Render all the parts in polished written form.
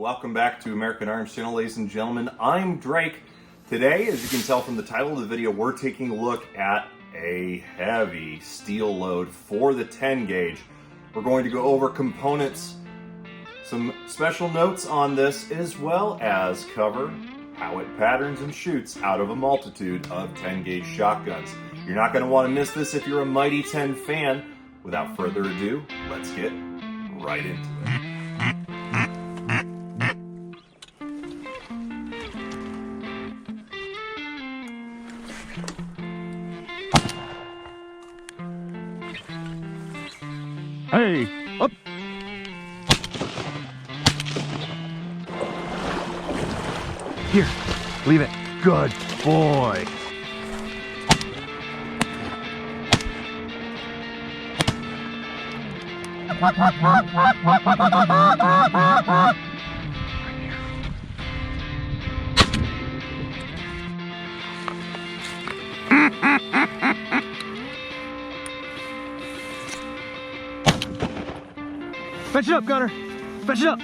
Welcome back to American Arms Channel, ladies and gentlemen. I'm Drake. Today, as you can tell from the title of the video, we're taking a look at a heavy steel load for the 10 gauge. We're going to go over components, some special notes on this, as well as cover how it patterns and shoots out of a multitude of 10 gauge shotguns. You're not going to want to miss this if you're a Mighty 10 fan. Without further ado, let's get right into it. Hey, up! Here, leave it. Good boy. Fetch it up, Gunner. Fetch it up.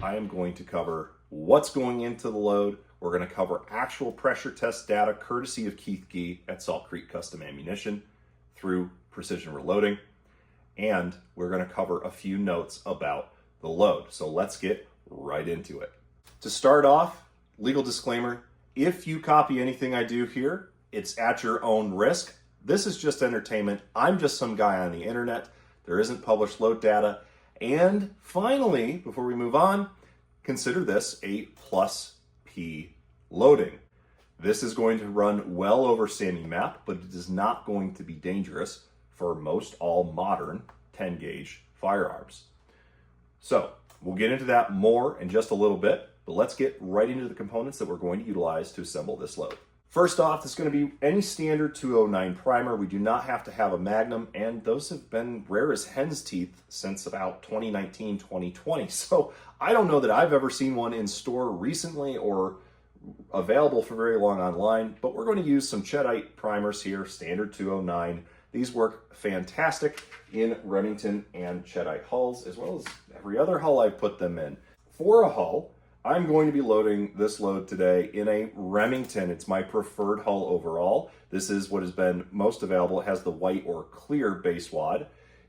I am going to cover what's going into the load. We're going to cover actual pressure test data courtesy of Keith Gee at Salt Creek Custom Ammunition through precision reloading. And we're going to cover a few notes about the load. So let's get right into it. To start off, legal disclaimer, if you copy anything I do here, it's at your own risk. This is just entertainment. I'm just some guy on the internet. There isn't published load data. And finally, before we move on, consider this a plus P loading. This is going to run well over SAMI map, but it is not going to be dangerous for most all modern 10 gauge firearms. So we'll get into that more in just a little bit, but let's get right into the components that we're going to utilize to assemble this load. First off, it's going to be any standard 209 primer. We do not have to have a Magnum, and those have been rare as hen's teeth since about 2019, 2020. So I don't know that I've ever seen one in store recently or available for very long online, but we're going to use some Cheddite primers here, standard 209. These work fantastic in Remington and Cheddite hulls, as well as every other hull I've put them in. For a hull, I'm going to be loading this load today in a Remington. It's my preferred hull overall. This is what has been most available. It has the white or clear base wad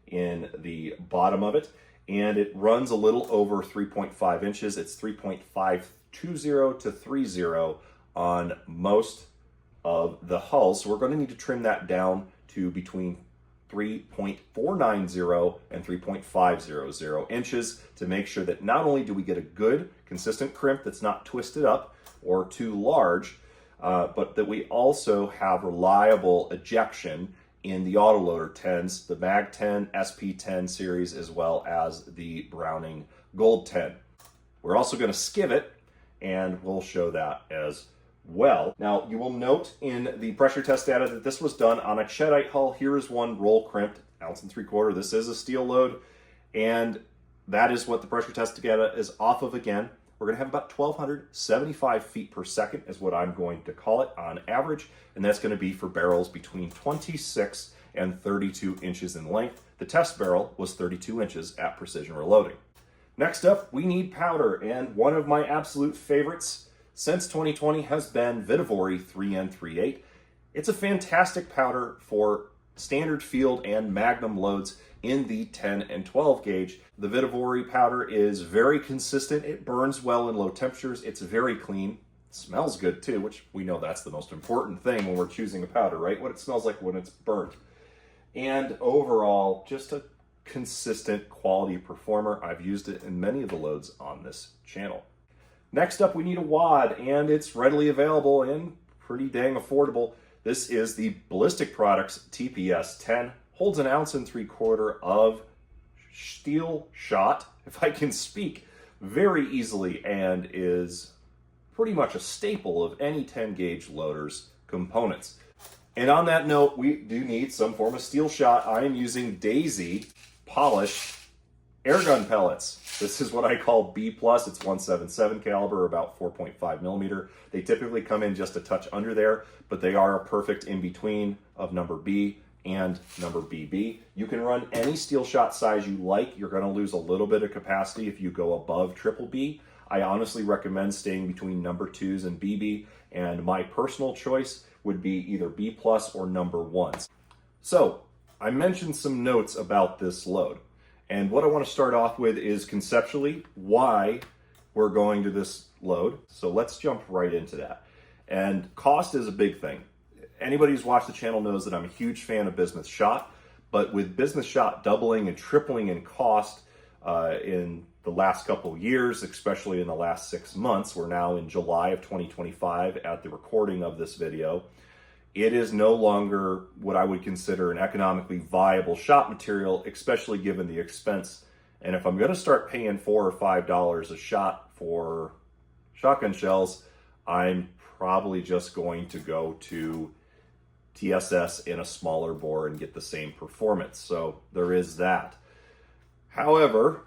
in the bottom of it, and it runs a little over 3.5 inches. It's 3.520 to 30 on most of the hulls. So we're going to need to trim that down to between 3.490 and 3.500 inches to make sure that not only do we get a good consistent crimp that's not twisted up or too large, but that we also have reliable ejection in the autoloader 10s, the Mag 10, SP 10 series, as well as the Browning Gold 10. We're also going to skiv it, and we'll show that as well. Now, you will note in the pressure test data that this was done on a Cheddite hull. Here is one roll crimped, 1.75 ounces. This is a steel load, and that is what the pressure test data is off of again. We're going to have about 1,275 feet per second is what I'm going to call it on average, and that's going to be for barrels between 26 and 32 inches in length. The test barrel was 32 inches at precision reloading. Next up, we need powder, and one of my absolute favorites since 2020 has been Vihtavuori 3N38. It's a fantastic powder for standard field and Magnum loads in the 10 and 12 gauge. The Vihtavuori powder is very consistent. It burns well in low temperatures. It's very clean. It smells good too, which we know that's the most important thing when we're choosing a powder, right? What it smells like when it's burnt. And overall, just a consistent quality performer. I've used it in many of the loads on this channel. Next up, we need a wad, and it's readily available and pretty dang affordable. This is the Ballistic Products TPS10 holds 1.75 ounces of steel shot, if I can speak, very easily, and is pretty much a staple of any 10 gauge loader's components. And on that note, we do need some form of steel shot. I am using Daisy polished airgun pellets. This is what I call B+. It's 177 caliber, about 4.5 millimeter. They typically come in just a touch under there, but they are a perfect in-between of number B and number BB. You can run any steel shot size you like. You're going to lose a little bit of capacity if you go above triple B. I honestly recommend staying between number 2s and BB, and my personal choice would be either B+ or number 1s. So I mentioned some notes about this load, and what I want to start off with is conceptually why we're going to this load. So let's jump right into that. And cost is a big thing. Anybody who's watched the channel knows that I'm a huge fan of Bismuth shot, but with Bismuth shot doubling and tripling in cost in the last couple of years, especially in the last 6 months, we're now in July of 2025 at the recording of this video, it is no longer what I would consider an economically viable shot material, especially given the expense. And if I'm going to start paying $4 or $5 a shot for shotgun shells, I'm probably just going to go to TSS in a smaller bore and get the same performance. So there is that. However,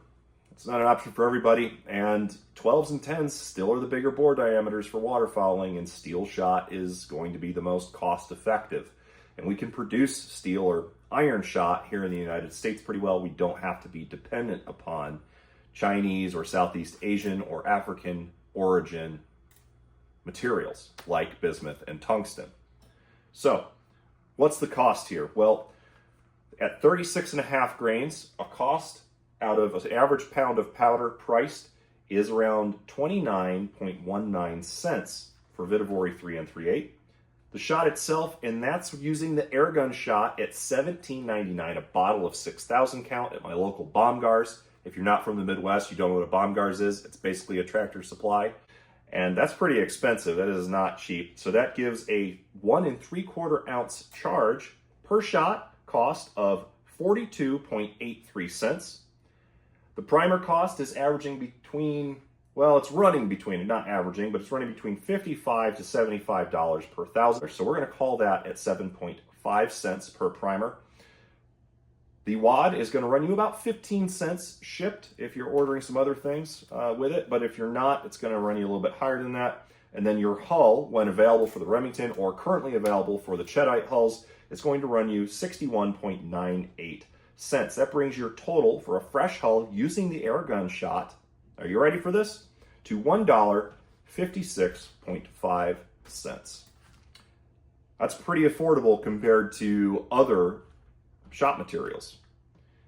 it's not an option for everybody, and 12s and 10s still are the bigger bore diameters for waterfowling, and steel shot is going to be the most cost effective. And we can produce steel or iron shot here in the United States pretty well. We don't have to be dependent upon Chinese or Southeast Asian or African origin materials like bismuth and tungsten. So what's the cost here? Well, at 36.5 grains, a cost out of an average pound of powder priced is around 29.19 cents for Vihtavuori 3 and 3/8. The shot itself, and that's using the airgun shot at $17.99 a bottle of 6,000 count at my local Baumgars. If you're not from the Midwest, you don't know what a Baumgars is. It's basically a Tractor Supply, and that's pretty expensive. That is not cheap. So that gives a 1 3/4 ounce charge per shot cost of 42.83 cents. The primer cost is averaging between, well, it's running between, not averaging, but it's running between $55 to $75 per thousand. So we're going to call that at 7.5 cents per primer. The wad is going to run you about 15 cents shipped if you're ordering some other things with it. But if you're not, it's going to run you a little bit higher than that. And then your hull, when available for the Remington or currently available for the Cheddite hulls, is going to run you 61.98 cents. That brings your total for a fresh hull using the airgun shot, are you ready for this? To $1.56.5. That's pretty affordable compared to other shot materials.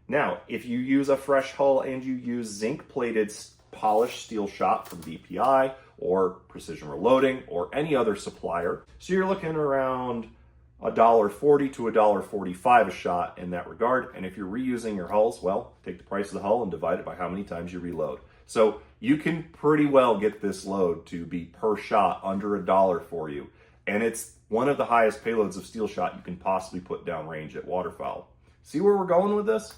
Now, if you use a fresh hull and you use zinc-plated polished steel shot from BPI or Precision Reloading or any other supplier, so you're looking around $1.40 to $1.45 a shot in that regard. And if you're reusing your hulls, well, take the price of the hull and divide it by how many times you reload. So you can pretty well get this load to be per shot under $1 for you. And it's one of the highest payloads of steel shot you can possibly put down range at waterfowl. See where we're going with this?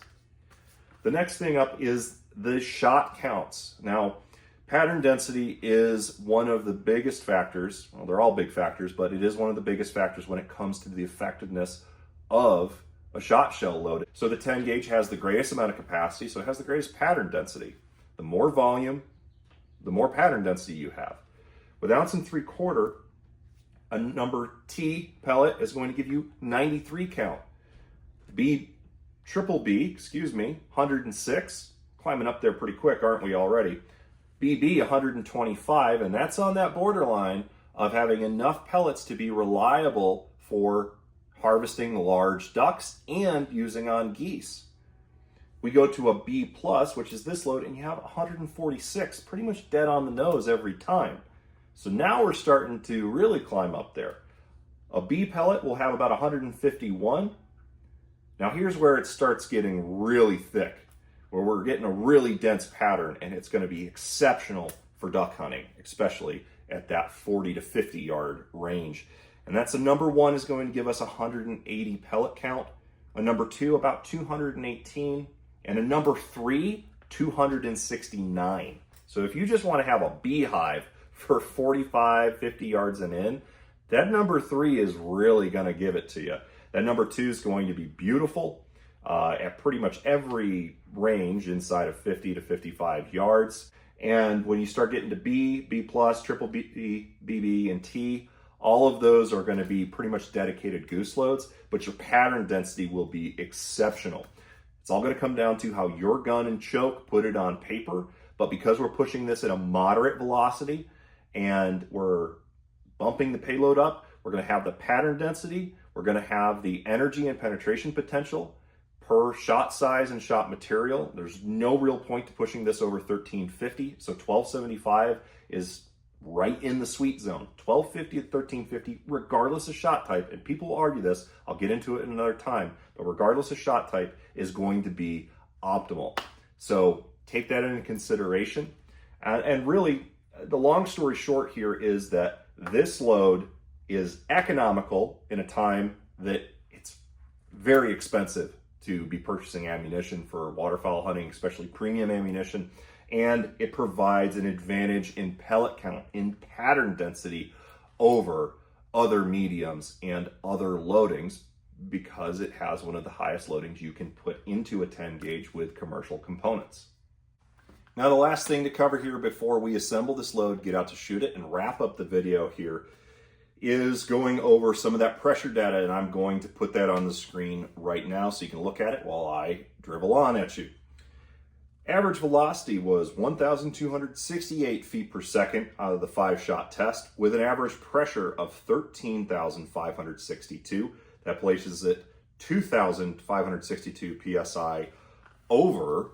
The next thing up is the shot counts. Now, pattern density is one of the biggest factors. Well, they're all big factors, but it is one of the biggest factors when it comes to the effectiveness of a shot shell load. So the 10 gauge has the greatest amount of capacity, so it has the greatest pattern density. The more volume, the more pattern density you have. With 1.75 ounces, a number T pellet is going to give you 93 count. Triple B, 106. Climbing up there pretty quick, aren't we already? BB 125, and that's on that borderline of having enough pellets to be reliable for harvesting large ducks and using on geese. We go to a B+, which is this load, and you have 146, pretty much dead on the nose every time. So now we're starting to really climb up there. A B pellet will have about 151. Now here's where it starts getting really thick, where we're getting a really dense pattern, and it's going to be exceptional for duck hunting, especially at that 40 to 50 yard range. And that's a number 1 is going to give us 180 pellet count. a number 2 about 218, and a number 3 269. So if you just want to have a beehive for 45, 50 yards and in, that number 3 is really going to give it to you. That number 2 is going to be beautiful at pretty much every range inside of 50 to 55 yards. And when you start getting to B, B+, triple B, BB, and T, all of those are going to be pretty much dedicated goose loads, but your pattern density will be exceptional. It's all going to come down to how your gun and choke put it on paper, but because we're pushing this at a moderate velocity and we're bumping the payload up, we're going to have the pattern density, we're going to have the energy and penetration potential per shot size and shot material. There's no real point to pushing this over 1350, so 1275 is right in the sweet zone. 1250 to 1350, regardless of shot type, and people will argue this, I'll get into it in another time, but regardless of shot type is going to be optimal. So take that into consideration. And really, the long story short here is that this load is economical in a time that it's very expensive to be purchasing ammunition for waterfowl hunting, especially premium ammunition. And it provides an advantage in pellet count, in pattern density over other mediums and other loadings because it has one of the highest loadings you can put into a 10 gauge with commercial components. Now, the last thing to cover here before we assemble this load, get out to shoot it, and wrap up the video here is going over some of that pressure data, and I'm going to put that on the screen right now so you can look at it while I drivel on at you. Average velocity was 1,268 feet per second out of the 5-shot test with an average pressure of 13,562. That places it 2,562 PSI over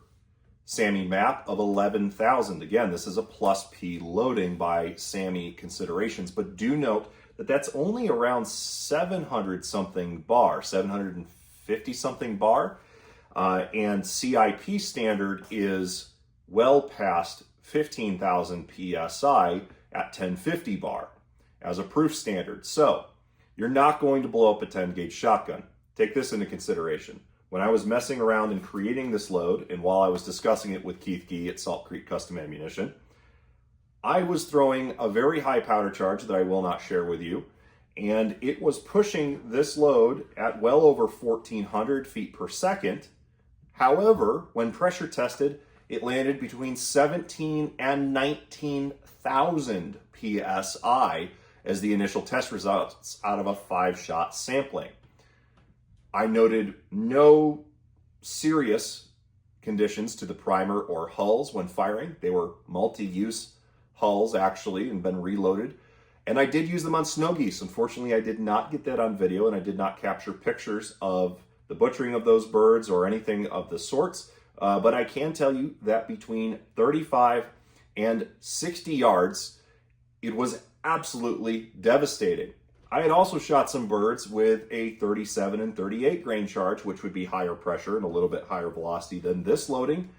SAMI map of 11,000. Again, this is a plus P loading by SAMI considerations, but do note that that's only around 700 something bar, 750 something bar. And CIP standard is well past 15,000 PSI at 1050 bar as a proof standard. So you're not going to blow up a 10 gauge shotgun. Take this into consideration. When I was messing around and creating this load, and while I was discussing it with Keith Gee at Salt Creek Custom Ammunition, I was throwing a very high powder charge that I will not share with you, and it was pushing this load at well over 1,400 feet per second. However, when pressure tested, it landed between 17 and 19,000 PSI as the initial test results out of a 5-shot sampling. I noted no serious conditions to the primer or hulls when firing. They were multi-use hulls actually and been reloaded. And I did use them on snow geese. Unfortunately, I did not get that on video and I did not capture pictures of the butchering of those birds or anything of the sorts. But I can tell you that between 35 and 60 yards, it was absolutely devastating. I had also shot some birds with a 37 and 38 grain charge, which would be higher pressure and a little bit higher velocity than this loading.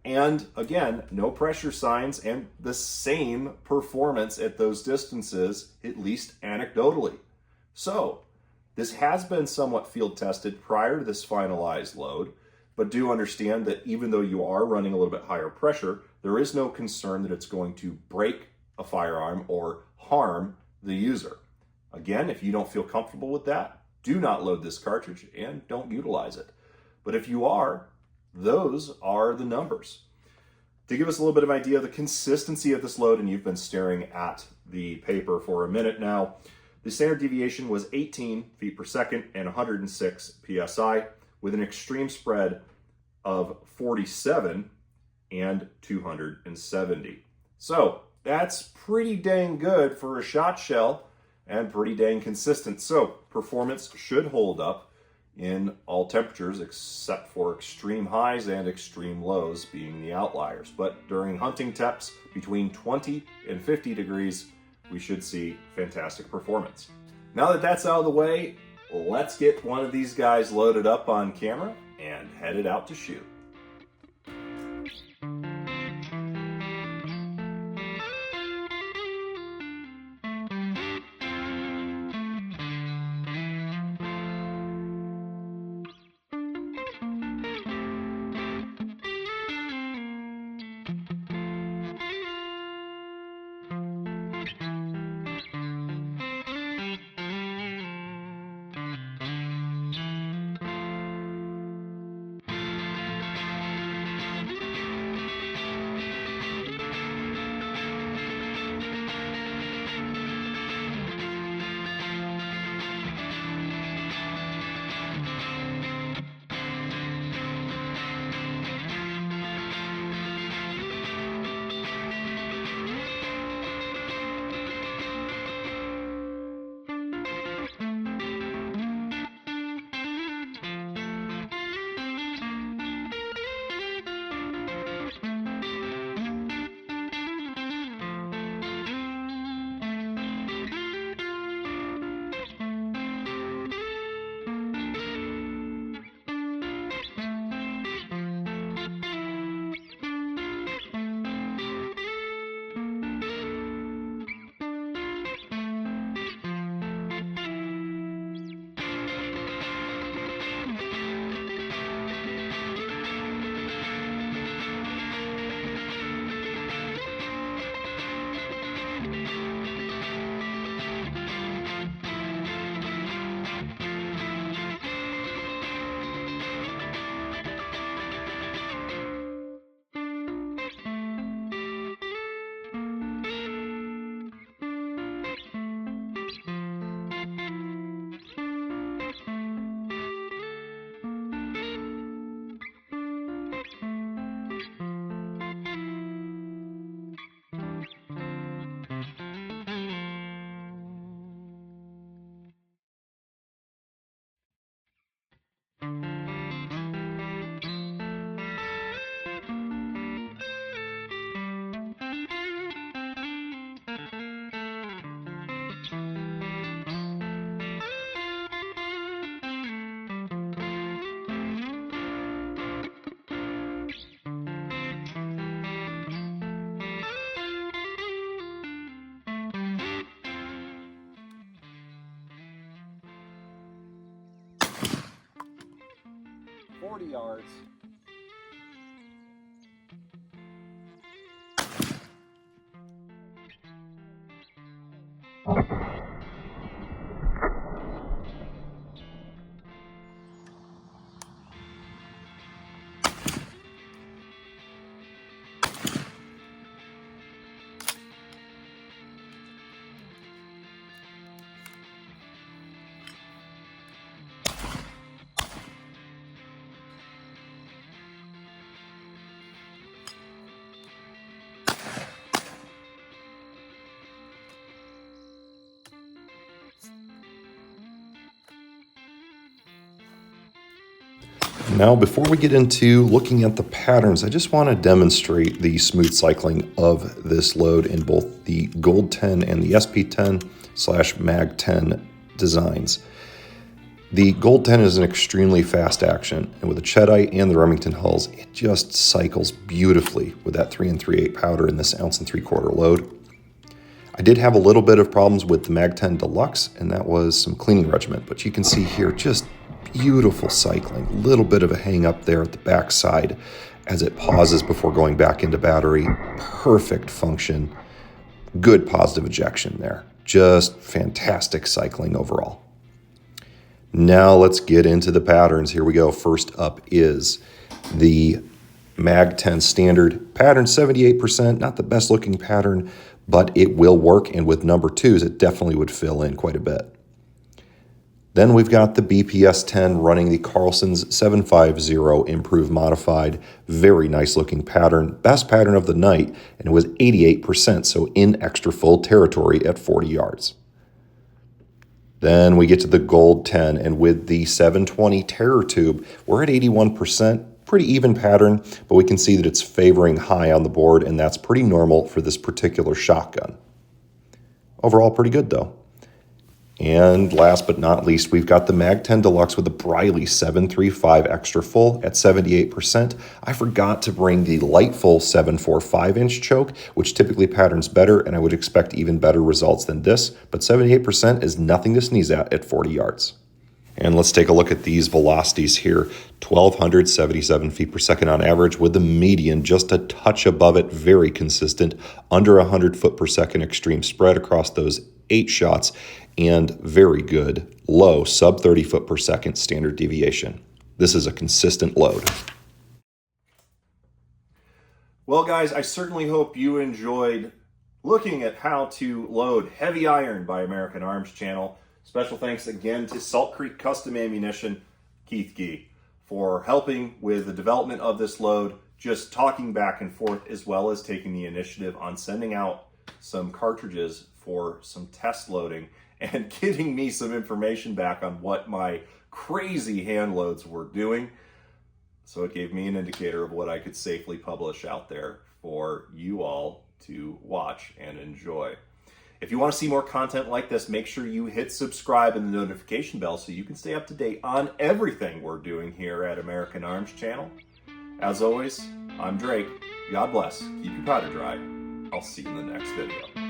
And again, no pressure signs and the same performance at those distances, at least anecdotally. So this has been somewhat field tested prior to this finalized load, but do understand that even though you are running a little bit higher pressure, there is no concern that it's going to break a firearm or harm the user. Again, if you don't feel comfortable with that, do not load this cartridge and don't utilize it. But if you are, those are the numbers. To give us a little bit of idea of the consistency of this load, and you've been staring at the paper for a minute now, the standard deviation was 18 feet per second and 106 PSI with an extreme spread of 47 and 270. So that's pretty dang good for a shot shell and pretty dang consistent. So performance should hold up in all temperatures except for extreme highs and extreme lows being the outliers. But during hunting temps between 20 and 50 degrees, we should see fantastic performance. Now that that's out of the way, let's get one of these guys loaded up on camera and headed out to shoot. 40 yards. Now, before we get into looking at the patterns, I just want to demonstrate the smooth cycling of this load in both the Gold 10 and the SP10/Mag 10 designs. The Gold 10 is an extremely fast action, and with the Cheddite and the Remington hulls, it just cycles beautifully with that 3 3/8 powder in this 1 3/4 ounce load. I did have a little bit of problems with the Mag 10 Deluxe, and that was some cleaning regimen, but you can see here just beautiful cycling, a little bit of a hang up there at the back side as it pauses before going back into battery. Perfect function, good positive ejection there. Just fantastic cycling overall. Now let's get into the patterns. Here we go. First up is the Mag 10 standard pattern, 78%, not the best looking pattern, but it will work, and with number 2s, it definitely would fill in quite a bit. Then we've got the BPS 10 running the Carlson's 750 Improved Modified. Very nice looking pattern. Best pattern of the night, and it was 88%, so in extra full territory at 40 yards. Then we get to the Gold 10, and with the 720 Terror Tube, we're at 81%. Pretty even pattern, but we can see that it's favoring high on the board, and that's pretty normal for this particular shotgun. Overall, pretty good though. And last but not least, we've got the Mag 10 Deluxe with the Briley 735 Extra Full at 78%. I forgot to bring the light full 745-inch choke, which typically patterns better, and I would expect even better results than this, but 78% is nothing to sneeze at 40 yards. And let's take a look at these velocities here. 1,277 feet per second on average, with the median just a touch above it, very consistent, under 100 foot per second extreme spread across those 8 shots, and very good low sub 30 foot per second standard deviation. This is a consistent load. Well, guys, I certainly hope you enjoyed looking at how to load Heavy Iron by American Arms channel. Special thanks again to Salt Creek Custom Ammunition, Keith Gee, for helping with the development of this load, just talking back and forth, as well as taking the initiative on sending out some cartridges for some test loading and getting me some information back on what my crazy hand loads were doing. So it gave me an indicator of what I could safely publish out there for you all to watch and enjoy. If you want to see more content like this, make sure you hit subscribe and the notification bell so you can stay up to date on everything we're doing here at American Arms channel. As always, I'm Drake. God bless. Keep your powder dry. I'll see you in the next video.